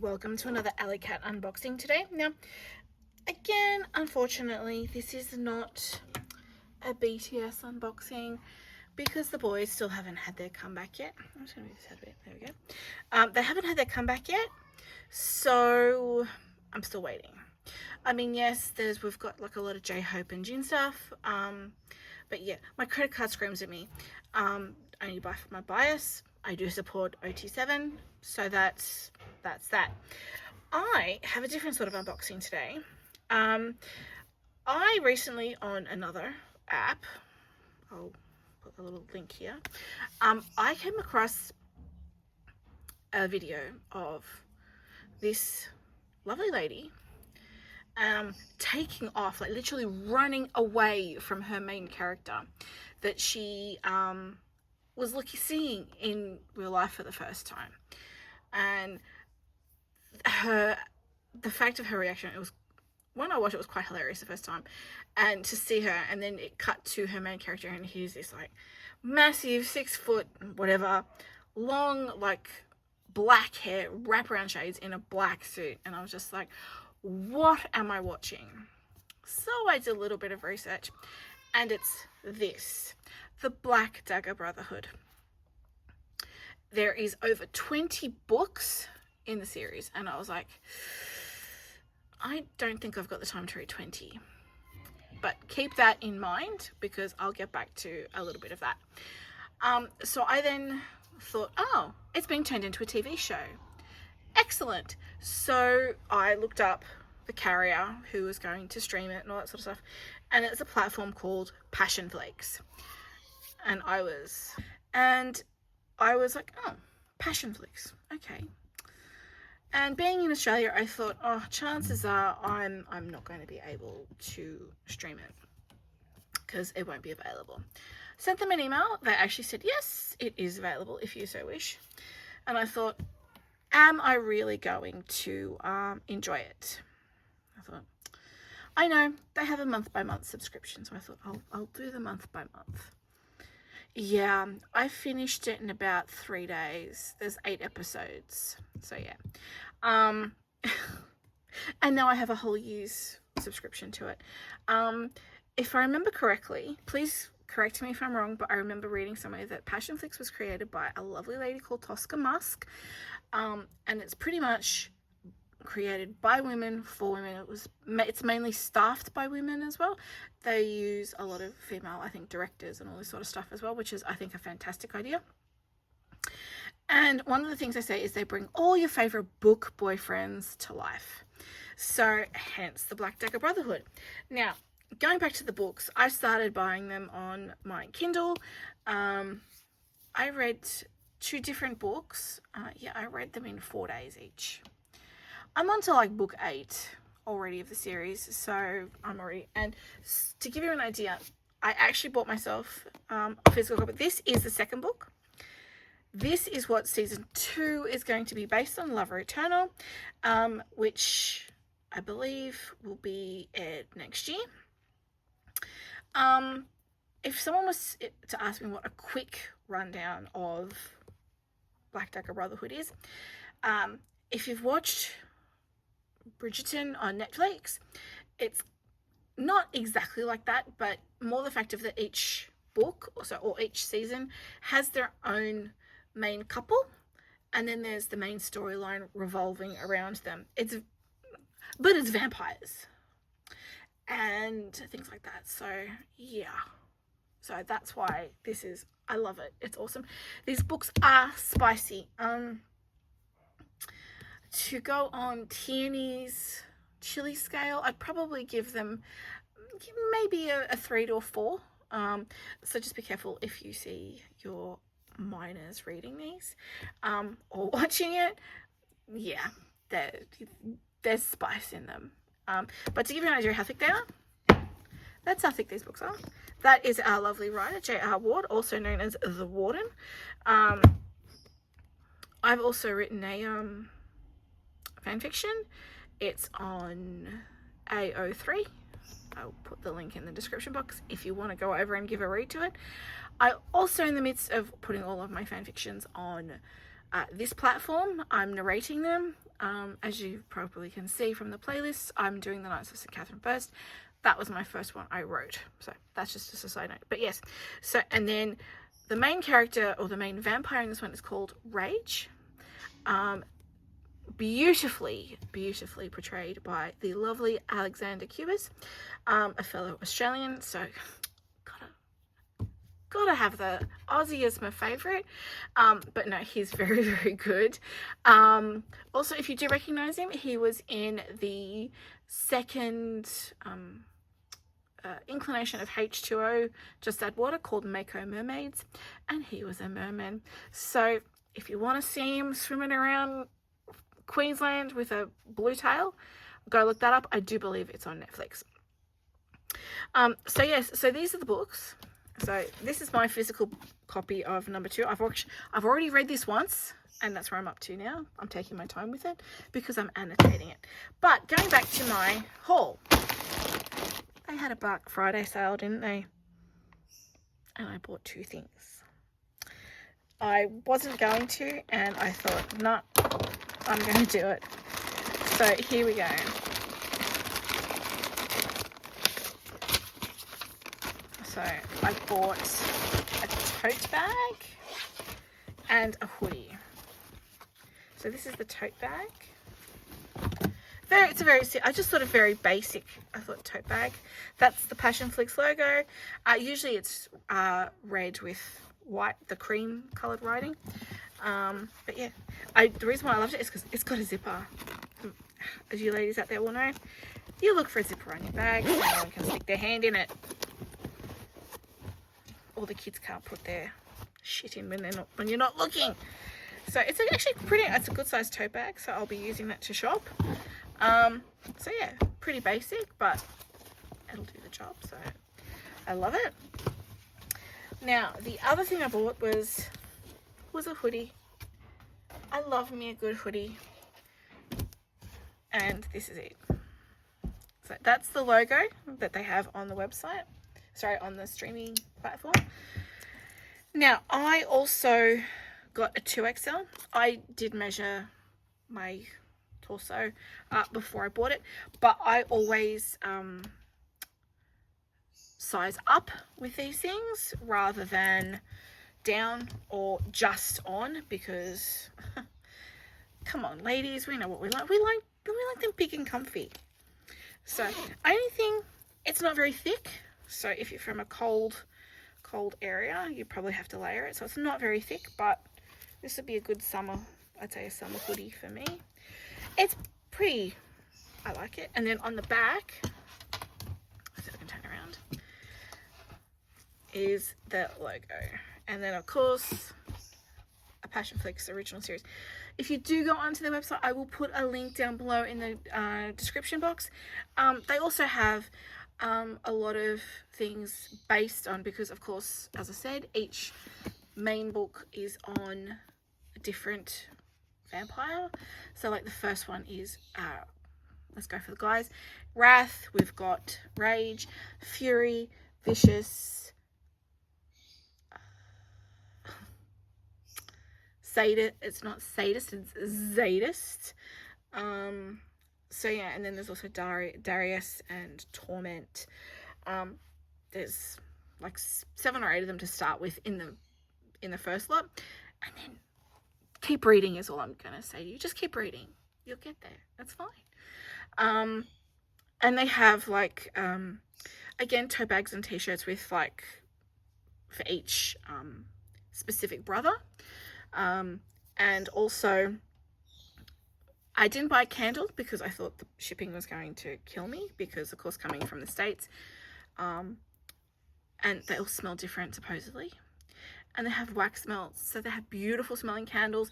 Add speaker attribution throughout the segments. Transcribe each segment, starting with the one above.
Speaker 1: welcome to another Alley Cat unboxing today. Now, again, unfortunately, this is not a BTS unboxing because the boys still haven't had their comeback yet. I'm just going to move this head a bit. There we go. They haven't had their comeback yet, so I'm still waiting. I mean, yes, we've got like a lot of J-Hope and Jin stuff, but yeah, my credit card screams at me. I only buy for my bias. I do support OT7, so that's that. I have a different sort of unboxing today. I recently, on another app, I'll put a little link here, I came across a video of this lovely lady taking off, like literally running away from her main character that she was seeing in real life for the first time. And the fact of her reaction, it was, when I watched it was quite hilarious the first time, and to see her, and then it cut to her main character, and here's this like massive 6 foot whatever long like black hair, wraparound shades in a black suit, and I was just like, what am I watching? So I did a little bit of research, and it's this, the Black Dagger Brotherhood. There is over 20 books in the series, and I was like, I don't think I've got the time to read 20, but keep that in mind because I'll get back to a little bit of that. So I then thought, oh, it's being turned into a TV show. Excellent. So I looked up the carrier who was going to stream it and all that sort of stuff, and it's a platform called Passionflix. And I was like, oh, Passionflix, okay. And being in Australia, I thought, oh, chances are I'm not going to be able to stream it because it won't be available. Sent them an email. They actually said, yes, it is available if you so wish. And I thought, am I really going to enjoy it? I thought, I know they have a month-by-month subscription, so I thought I'll do the month-by-month. Yeah, I finished it in about 3 days. There's 8 episodes, so yeah. And now I have a whole year's subscription to it. If I remember correctly, please correct me if I'm wrong, but I remember reading somewhere that Passionflix was created by a lovely lady called Tosca Musk, and it's pretty much created by women for women. It's mainly staffed by women as well. They use a lot of female, I think, directors and all this sort of stuff as well, which is, I think, a fantastic idea. And one of the things they say is they bring all your favorite book boyfriends to life. So hence the Black Dagger Brotherhood. Now, going back to the books, I started buying them on my Kindle. I read 2 different books. I read them in 4 days each. I'm on to like book 8 already of the series, so I'm already, and to give you an idea, I actually bought myself a physical copy. This is the second book. This is what season 2 is going to be based on, Lover Eternal, which I believe will be aired next year. If someone was to ask me what a quick rundown of Black Dagger Brotherhood is, if you've watched Bridgerton on Netflix, it's not exactly like that, but more the fact of that each book or each season has their own main couple, and then there's the main storyline revolving around them. It's vampires and things like that. So yeah, so that's why I love it. It's awesome. These books are spicy. To go on Tierney's chili scale, I'd probably give them maybe a 3 to a 4. So just be careful if you see your minors reading these or watching it. Yeah, there's spice in them. But to give you an idea how thick they are, that's how thick these books are. That is our lovely writer, J.R. Ward, also known as The Warden. I've also written a fanfiction. It's on AO3. I'll put the link in the description box if you want to go over and give a read to it. I'm also in the midst of putting all of my fanfictions on this platform. I'm narrating them. As you probably can see from the playlist, I'm doing the Knights of St. Catherine first. That was my first one I wrote. So that's just a side note. But yes, so, and then the main character, or the main vampire in this one, is called Rage. Beautifully portrayed by the lovely Alexander Cubis, a fellow Australian. So gotta have the Aussie as my favorite. But no, he's very good. Also, if you do recognize him, he was in the second inclination of H2O, Just Add Water, called Mako Mermaids, and he was a merman. So if you want to see him swimming around Queensland with a blue tail, go look that up. I do believe it's on Netflix. So yes, so these are the books. So this is my physical copy of number 2. I've already read this once, and that's where I'm up to now. I'm taking my time with it because I'm annotating it. But going back to my haul, they had a Black Friday sale, didn't they? And I bought 2 things. I wasn't going to, and I thought, nah, I'm going to do it. So here we go. So I bought a tote bag and a hoodie. So this is the tote bag. I just thought a very basic, I thought, tote bag. That's the Passionflix logo. Usually it's red with white, the cream coloured writing. But yeah, the reason why I loved it is because it's got a zipper. As you ladies out there will know, you look for a zipper on your bag so no one can stick their hand in it. Or the kids can't put their shit in when you're not looking. So it's actually it's a good sized tote bag, so I'll be using that to shop. So yeah, pretty basic, but it'll do the job, so I love it. Now, the other thing I bought was a hoodie. I love me a good hoodie. And this is it. So that's the logo that they have on the website. Sorry, on the streaming platform. Now, I also got a 2XL. I did measure my torso before I bought it, but I always size up with these things rather than down or just on, because come on, ladies, we know what we like. We like them big and comfy. So only thing, it's not very thick. So if you're from a cold area, you probably have to layer it. So it's not very thick, but this would be a good summer, I'd say a summer hoodie for me. It's pretty, I like it. And then on the back, so I can turn around, is the logo. And then of course, a Passionflix original series. If you do go onto their website, I will put a link down below in the description box. They also have a lot of things based on, because of course, as I said, each main book is on a different vampire. So like the first one is, let's go for the guys, Wrath. We've got Rage, Fury, Vicious, Sadist. It's not Sadist, it's Zadist. So yeah, and then there's also Darius and Torment. There's like 7 or 8 of them to start with in the first lot, and then keep reading is all I'm gonna say to you. Just keep reading, you'll get there. That's fine. And they have like again, tote bags and t-shirts with like for each specific brother. And also, I didn't buy candles because I thought the shipping was going to kill me, because of course coming from the States, and they all smell different supposedly, and they have wax melts, so they have beautiful smelling candles.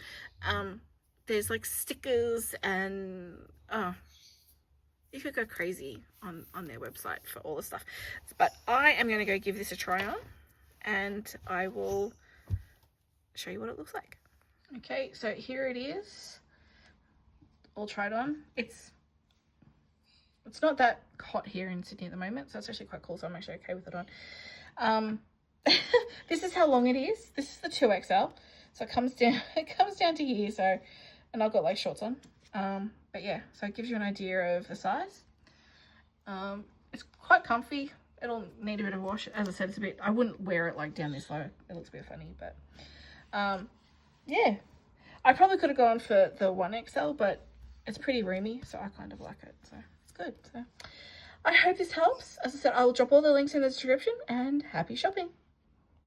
Speaker 1: There's like stickers, and you could go crazy on their website for all the stuff. But I am going to go give this a try on, and I will show you what it looks like. Okay, so here it is, all tried on. It's not that hot here in Sydney at the moment, so it's actually quite cool, so I'm actually okay with it on. This is how long it is. This is the 2XL, so it comes down to here. So, and I've got like shorts on, But yeah, so it gives you an idea of the size. It's quite comfy. It'll need a bit of wash. As I said, it's a bit, I wouldn't wear it like down this low. It looks a bit funny, but yeah. I probably could have gone for the 1XL, but it's pretty roomy, so I kind of like it. So it's good. So I hope this helps. As I said, I will drop all the links in the description, and happy shopping.